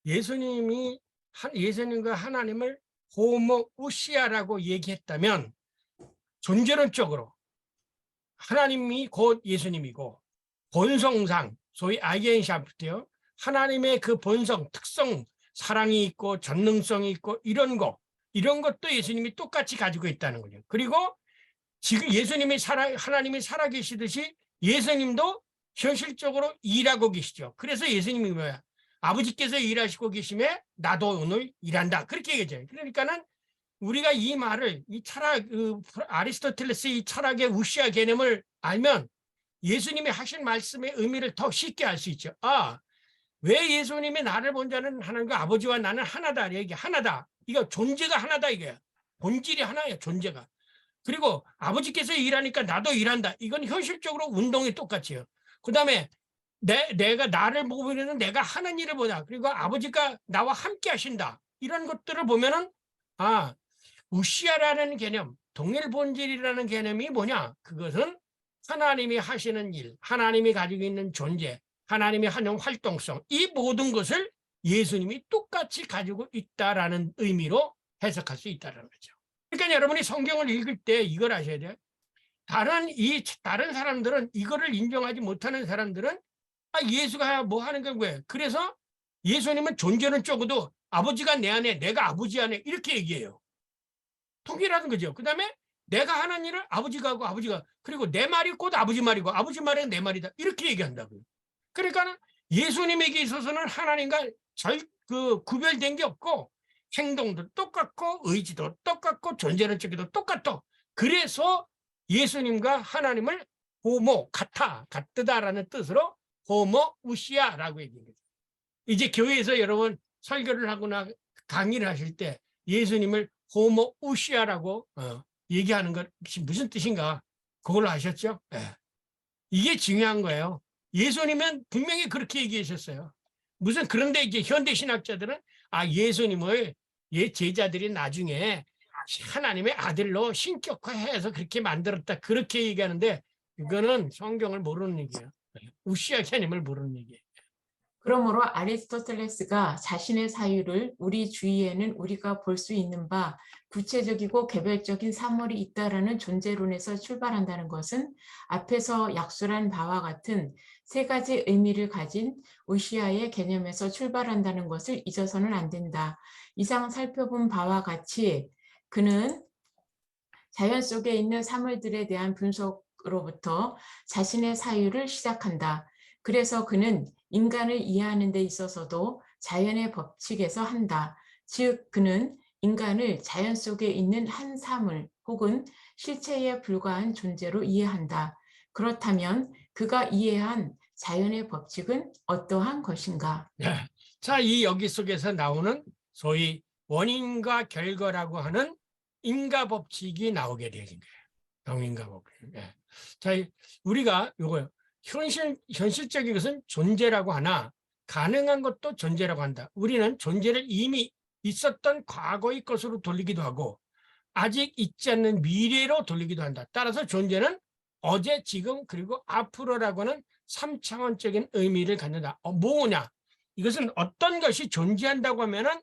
예수님과 하나님을 호모우시아라고 얘기했다면 존재론적으로 하나님이 곧 예수님이고 본성상 소위 아이겐샤프트요. 하나님의 그 본성, 특성, 사랑이 있고 전능성이 있고 이런 것도 예수님이 똑같이 가지고 있다는 거죠. 그리고 지금 하나님이 살아계시듯이 예수님도 현실적으로 일하고 계시죠. 그래서 예수님이 뭐야? 아버지께서 일하시고 계심에 나도 오늘 일한다. 그렇게 얘기하죠. 그러니까는 우리가 이 말을, 이 철학, 아리스토텔레스 이 철학의 우시아 개념을 알면 예수님이 하신 말씀의 의미를 더 쉽게 알 수 있죠. 아, 왜 예수님이 나를 본 자는 하나님과 아버지와 나는 하나다. 이게 하나다. 이거 존재가 하나다. 이게 본질이 하나예요. 존재가. 그리고 아버지께서 일하니까 나도 일한다. 이건 현실적으로 운동이 똑같아요. 그 다음에 내가 나를 보면은 내가 하는 일을 보다. 그리고 아버지가 나와 함께 하신다. 이런 것들을 보면은 아, 우시아라는 개념, 동일 본질이라는 개념이 뭐냐? 그것은 하나님이 하시는 일, 하나님이 가지고 있는 존재, 하나님이 하는 활동성, 이 모든 것을 예수님이 똑같이 가지고 있다라는 의미로 해석할 수 있다는 거죠. 그러니까 여러분이 성경을 읽을 때 이걸 아셔야 돼요. 다른 사람들은 이거를 인정하지 못하는 사람들은 예수가 뭐 하는 건 거예요. 그래서 예수님은 존재는 적어도 아버지가 내 안에, 내가 아버지 안에 이렇게 얘기해요. 통일하는 거죠. 그 다음에 내가 하는 일을 아버지가 하고 아버지가, 그리고 내 말이 곧 아버지 말이고 아버지 말이 내 말이다. 이렇게 얘기한다고요. 그러니까 예수님에게 있어서는 하나님과 구별된 게 없고 행동도 똑같고 의지도 똑같고 존재는 적에도 똑같아. 그래서 예수님과 하나님을 같다라는 뜻으로 호모우시아라고 얘기해요. 이제 교회에서 여러분 설교를 하거나 강의를 하실 때 예수님을 호모우시아라고 얘기하는 것이 무슨 뜻인가? 그걸 아셨죠? 네. 이게 중요한 거예요. 예수님은 분명히 그렇게 얘기하셨어요. 그런데 이제 현대 신학자들은 예수님을 제자들이 나중에 하나님의 아들로 신격화해서 그렇게 만들었다. 그렇게 얘기하는데 이거는 성경을 모르는 얘기예요. 우시아 개념을 모르는 얘기예요. 그러므로 아리스토텔레스가 자신의 사유를 우리 주위에는 우리가 볼 수 있는 바 구체적이고 개별적인 사물이 있다라는 존재론에서 출발한다는 것은 앞에서 약술한 바와 같은 세 가지 의미를 가진 우시아의 개념에서 출발한다는 것을 잊어서는 안 된다. 이상 살펴본 바와 같이 그는 자연 속에 있는 사물들에 대한 분석으로부터 자신의 사유를 시작한다. 그래서 그는 인간을 이해하는 데 있어서도 자연의 법칙에서 한다. 즉 그는 인간을 자연 속에 있는 한 사물 혹은 실체에 불과한 존재로 이해한다. 그렇다면 그가 이해한 자연의 법칙은 어떠한 것인가? 네. 자, 여기 속에서 나오는 소위 원인과 결과라고 하는 인과 법칙이 나오게 되는 거예요. 동인과 법칙. 네. 자, 우리가 요거요. 현실적인 것은 존재라고 하나 가능한 것도 존재라고 한다. 우리는 존재를 이미 있었던 과거의 것으로 돌리기도 하고 아직 있지 않는 미래로 돌리기도 한다. 따라서 존재는 어제, 지금, 그리고 앞으로라고 하는 3차원적인 의미를 갖는다. 뭐냐? 이것은 어떤 것이 존재한다고 하면은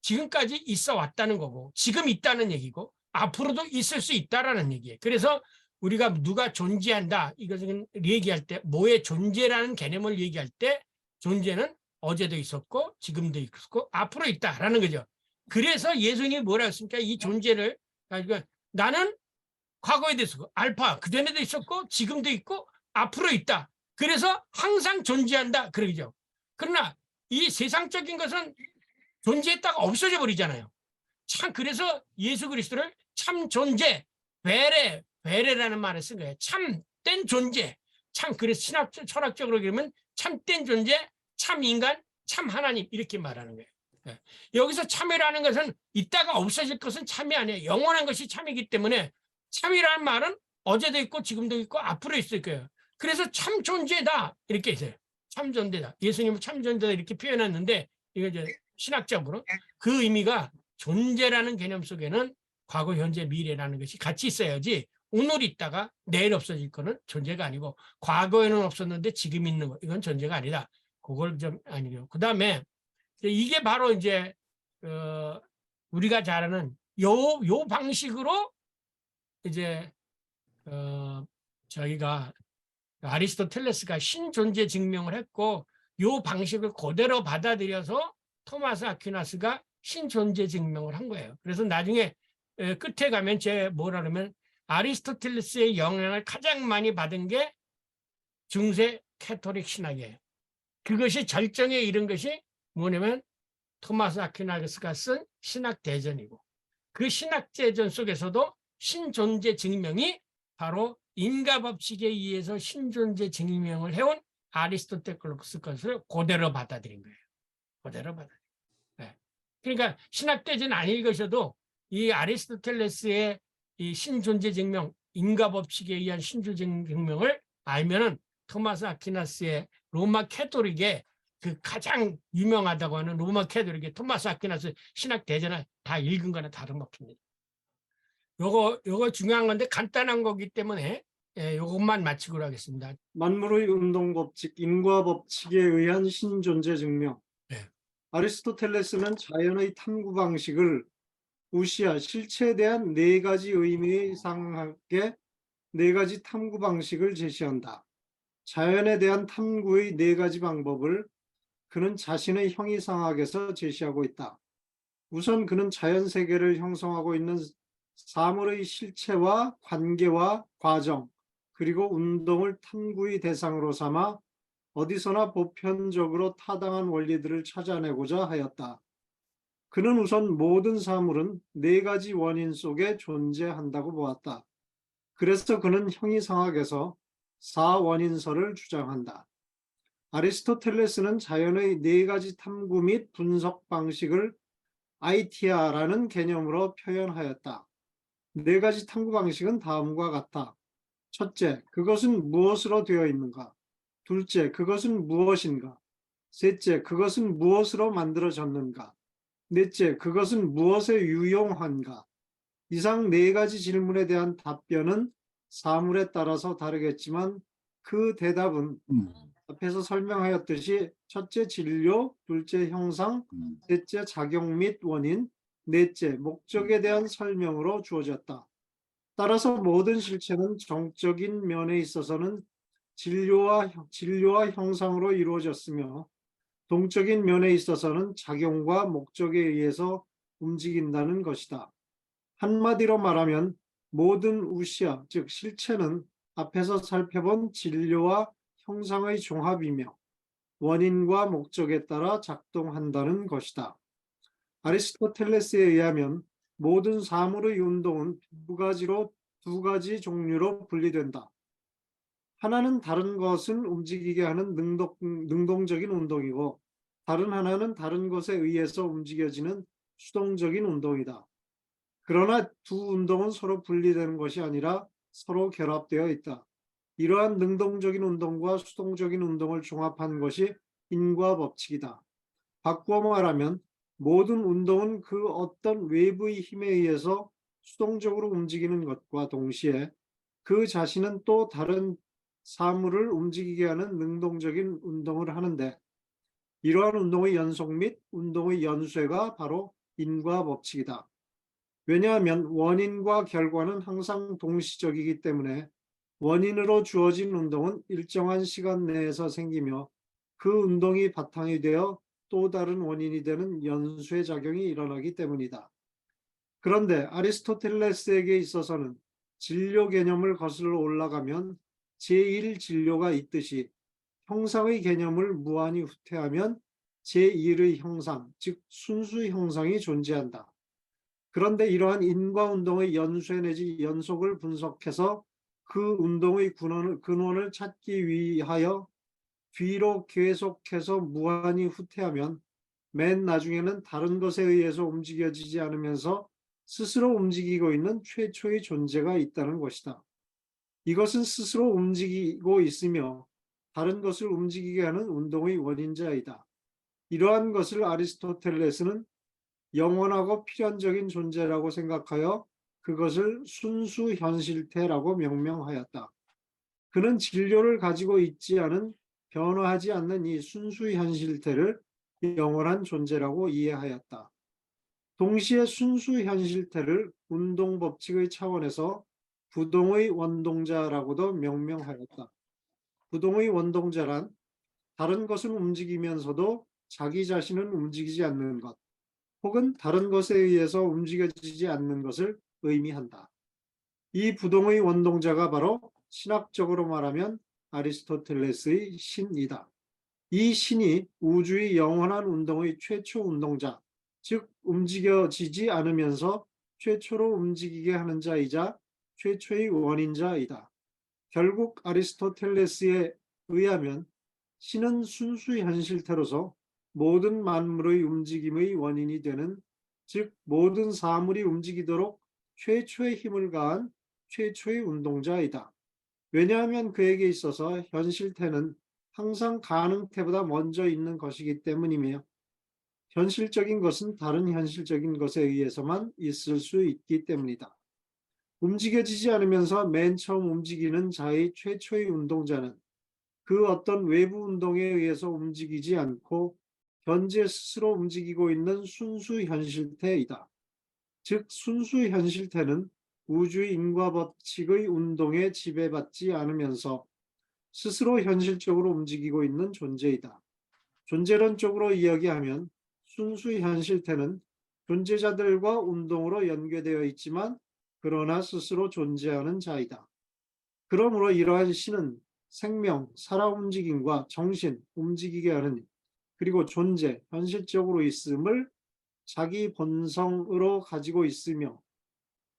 지금까지 있어 왔다는 거고 지금 있다는 얘기고 앞으로도 있을 수 있다라는 얘기예요. 그래서 우리가 누가 존재한다 이것은 얘기할 때 뭐의 존재라는 개념을 얘기할 때 존재는 어제도 있었고 지금도 있었고 앞으로 있다라는 거죠. 그래서 예수님이 뭐라고 했습니까? 이 존재를 나는 과거에도 있었고 알파 그전에도 있었고 지금도 있고 앞으로 있다. 그래서 항상 존재한다 그러죠. 그러나 이 세상적인 것은 존재했다가 없어져 버리잖아요. 참 그래서 예수 그리스도를 참 존재 베레라는 말을 쓴 거예요. 참된 존재. 참 그래서 철학적으로 그러면 참된 존재, 참 인간, 참 하나님 이렇게 말하는 거예요. 네. 여기서 참이라는 것은 있다가 없어질 것은 참이 아니에요. 영원한 것이 참이기 때문에 참이라는 말은 어제도 있고 지금도 있고 앞으로 있을 거예요. 그래서 참 존재다 이렇게 있어요. 참 존재다. 예수님은 참 존재다 이렇게 표현했는데 이거 이제 신학적으로 그 의미가 존재라는 개념 속에는 과거, 현재, 미래라는 것이 같이 있어야지 오늘 있다가 내일 없어질 거는 존재가 아니고 과거에는 없었는데 지금 있는 거 이건 존재가 아니다. 그걸 좀 아니고 그 다음에 이게 바로 이제 우리가 잘 아는 요 방식으로 이제 저희가 아리스토텔레스가 신존재 증명을 했고 요 방식을 그대로 받아들여서 토마스 아퀴나스가 신존재 증명을 한 거예요. 그래서 나중에 끝에 가면 뭐라 그러면 아리스토텔레스의 영향을 가장 많이 받은 게 중세 캐토릭 신학이에요. 그것이 절정에 이른 것이 뭐냐면 토마스 아퀴나스가 쓴 신학대전이고, 그 신학대전 속에서도 신존재 증명이 바로 인과법칙에 의해서 신존재 증명을 해온 아리스토텔레스 것을 그대로 받아들인 거예요. 그대로 받아들인 거예요. 네. 그러니까 신학대전 안 읽으셔도 이 아리스토텔레스의 이 신존재 증명, 인과법칙에 의한 신존재 증명을 알면은 토마스 아퀴나스의 로마 캐토릭의 그 가장 유명하다고 하는 로마 캐토릭의 토마스 아퀴나스 신학대전을 다 읽은 거나 다름없습니다. 요거 중요한 건데 간단한 거기 때문에 요것만 마치고 하겠습니다. 만물의 운동법칙, 인과법칙에 의한 신존재 증명. 네. 아리스토텔레스는 자연의 탐구 방식을 우시아, 실체에 대한 네 가지 의미에 상하게 네 가지 탐구 방식을 제시한다. 자연에 대한 탐구의 네 가지 방법을 그는 자신의 형이상학에서 제시하고 있다. 우선 그는 자연 세계를 형성하고 있는 사물의 실체와 관계와 과정, 그리고 운동을 탐구의 대상으로 삼아 어디서나 보편적으로 타당한 원리들을 찾아내고자 하였다. 그는 우선 모든 사물은 네 가지 원인 속에 존재한다고 보았다. 그래서 그는 형이상학에서 사원인설을 주장한다. 아리스토텔레스는 자연의 네 가지 탐구 및 분석 방식을 아이티아라는 개념으로 표현하였다. 네 가지 탐구 방식은 다음과 같다. 첫째, 그것은 무엇으로 되어 있는가? 둘째, 그것은 무엇인가? 셋째, 그것은 무엇으로 만들어졌는가? 넷째, 그것은 무엇에 유용한가? 이상 네 가지 질문에 대한 답변은 사물에 따라서 다르겠지만 그 대답은 앞에서 설명하였듯이 첫째 진료, 둘째 형상, 셋째 작용 및 원인, 넷째 목적에 대한 설명으로 주어졌다. 따라서 모든 실체는 정적인 면에 있어서는 진료와 형상으로 이루어졌으며 동적인 면에 있어서는 작용과 목적에 의해서 움직인다는 것이다. 한마디로 말하면 모든 우시아, 즉 실체는 앞에서 살펴본 진료와 형상의 종합이며 원인과 목적에 따라 작동한다는 것이다. 아리스토텔레스에 의하면 모든 사물의 운동은 두 가지 종류로 분리된다. 하나는 다른 것을 움직이게 하는 능동적인 운동이고, 다른 하나는 다른 것에 의해서 움직여지는 수동적인 운동이다. 그러나 두 운동은 서로 분리되는 것이 아니라 서로 결합되어 있다. 이러한 능동적인 운동과 수동적인 운동을 종합한 것이 인과법칙이다. 바꾸어 말하면 모든 운동은 그 어떤 외부의 힘에 의해서 수동적으로 움직이는 것과 동시에 그 자신은 또 다른 사물을 움직이게 하는 능동적인 운동을 하는데, 이러한 운동의 연속 및 운동의 연쇄가 바로 인과법칙이다. 왜냐하면 원인과 결과는 항상 동시적이기 때문에 원인으로 주어진 운동은 일정한 시간 내에서 생기며 그 운동이 바탕이 되어 또 다른 원인이 되는 연쇄작용이 일어나기 때문이다. 그런데 아리스토텔레스에게 있어서는 진료 개념을 거슬러 올라가면 제1진료가 있듯이 형상의 개념을 무한히 후퇴하면 제1의 형상, 즉 순수 형상이 존재한다. 그런데 이러한 인과운동의 연쇄 내지 연속을 분석해서 그 운동의 근원을 찾기 위하여 뒤로 계속해서 무한히 후퇴하면 맨 나중에는 다른 것에 의해서 움직여지지 않으면서 스스로 움직이고 있는 최초의 존재가 있다는 것이다. 이것은 스스로 움직이고 있으며 다른 것을 움직이게 하는 운동의 원인자이다. 이러한 것을 아리스토텔레스는 영원하고 필연적인 존재라고 생각하여 그것을 순수 현실태라고 명명하였다. 그는 진료를 가지고 있지 않은 변화하지 않는 이 순수 현실태를 영원한 존재라고 이해하였다. 동시에 순수 현실태를 운동 법칙의 차원에서 부동의 원동자라고도 명명하였다. 부동의 원동자란 다른 것은 움직이면서도 자기 자신은 움직이지 않는 것, 혹은 다른 것에 의해서 움직여지지 않는 것을 의미한다. 이 부동의 원동자가 바로 신학적으로 말하면 아리스토텔레스의 신이다. 이 신이 우주의 영원한 운동의 최초 운동자, 즉 움직여지지 않으면서 최초로 움직이게 하는 자이자 최초의 원인자이다. 결국 아리스토텔레스에 의하면 신은 순수 현실태로서 모든 만물의 움직임의 원인이 되는, 즉 모든 사물이 움직이도록 최초의 힘을 가한 최초의 운동자이다. 왜냐하면 그에게 있어서 현실태는 항상 가능태보다 먼저 있는 것이기 때문이며, 현실적인 것은 다른 현실적인 것에 의해서만 있을 수 있기 때문이다. 움직여지지 않으면서 맨 처음 움직이는 자의 최초의 운동자는 그 어떤 외부 운동에 의해서 움직이지 않고 현재 스스로 움직이고 있는 순수 현실태이다. 즉 순수 현실태는 우주의 인과 법칙의 운동에 지배받지 않으면서 스스로 현실적으로 움직이고 있는 존재이다. 존재론적으로 이야기하면 순수 현실태는 존재자들과 운동으로 연계되어 있지만 그러나 스스로 존재하는 자이다. 그러므로 이러한 신은 생명, 살아 움직임과 정신, 움직이게 하는, 그리고 존재, 현실적으로 있음을 자기 본성으로 가지고 있으며,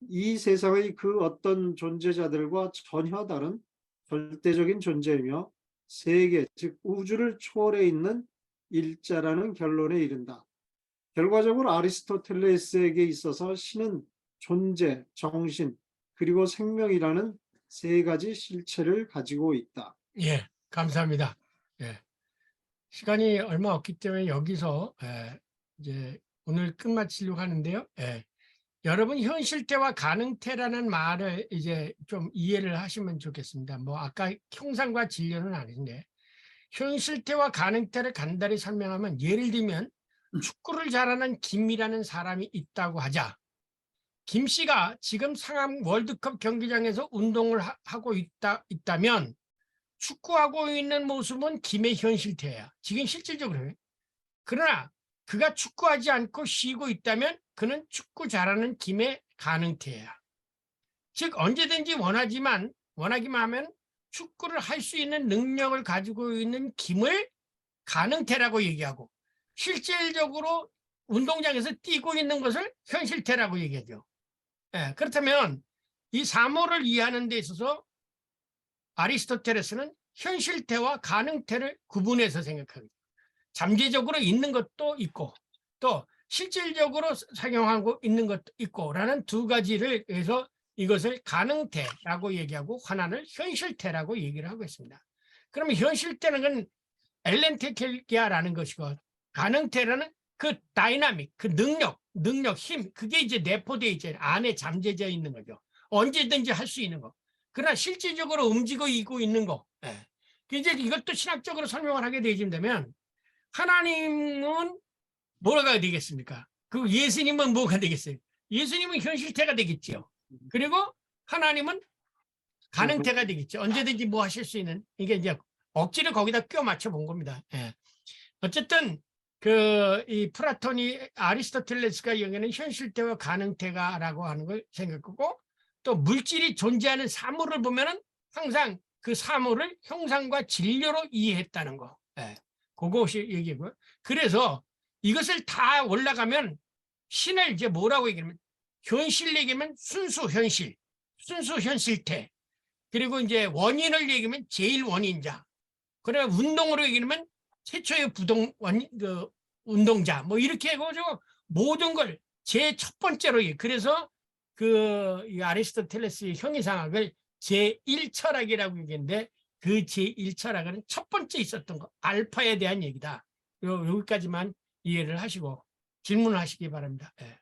이 세상의 그 어떤 존재자들과 전혀 다른 절대적인 존재이며 세계, 즉 우주를 초월해 있는 일자라는 결론에 이른다. 결과적으로 아리스토텔레스에게 있어서 신은 존재, 정신, 그리고 생명이라는 세 가지 실체를 가지고 있다. 예, 감사합니다. 예. 시간이 얼마 없기 때문에 여기서 이제 오늘 끝마치려고 하는데요. 예. 여러분 현실태와 가능태라는 말을 이제 좀 이해를 하시면 좋겠습니다. 뭐 아까 형상과 진료는 아닌데 현실태와 가능태를 간단히 설명하면, 예를 들면 축구를 잘하는 김이라는 사람이 있다고 하자. 김 씨가 지금 상암 월드컵 경기장에서 운동을 하고 있다면 축구하고 있는 모습은 김의 현실태야. 지금 실질적으로. 그러나 그가 축구하지 않고 쉬고 있다면 그는 축구 잘하는 김의 가능태야. 즉 언제든지 원하기만 하면 축구를 할 수 있는 능력을 가지고 있는 김을 가능태라고 얘기하고, 실질적으로 운동장에서 뛰고 있는 것을 현실태라고 얘기하죠. 예, 그렇다면 이 사물을 이해하는 데 있어서 아리스토텔레스는 현실태와 가능태를 구분해서 생각합니다. 잠재적으로 있는 것도 있고 또 실질적으로 작용하고 있는 것도 있고 라는 두 가지를 해서 이것을 가능태라고 얘기하고 하나를 현실태라고 얘기를 하고 있습니다. 그러면 현실태는 건 엘렌테켈기아라는 것이고, 가능태라는 그 다이나믹, 그 능력, 힘, 그게 이제 내포되어 있잖아요. 안에 잠재져 있는 거죠. 언제든지 할 수 있는 거. 그러나 실질적으로 움직이고 있는 거. 예. 이제 이것도 신학적으로 설명을 하게 되면, 하나님은 뭐가 되겠습니까? 그 예수님은 뭐가 되겠어요? 예수님은 현실태가 되겠죠. 그리고 하나님은 가능태가 되겠죠. 언제든지 뭐 하실 수 있는, 이게 이제 억지로 거기다 껴 맞춰 본 겁니다. 예. 어쨌든 이 플라톤이 아리스토텔레스가 여기는 현실태와 가능태가라고 하는 걸 생각하고, 또 물질이 존재하는 사물을 보면은 항상 그 사물을 형상과 진료로 이해했다는 거. 예. 그것이 얘기고요. 그래서 이것을 다 올라가면 신을 이제 뭐라고 얘기하면, 현실 얘기하면 순수 현실태. 그리고 이제 원인을 얘기하면 제일 원인자. 그래 운동으로 얘기하면 최초의 운동자. 뭐 이렇게 해가지고 모든 걸 제 첫 번째로 그래서 이 아리스토텔레스의 형이상학을 제1철학이라고 얘기했는데, 그 제1철학은 첫 번째 있었던 거 알파에 대한 얘기다. 여기까지만 이해를 하시고 질문을 하시기 바랍니다. 예.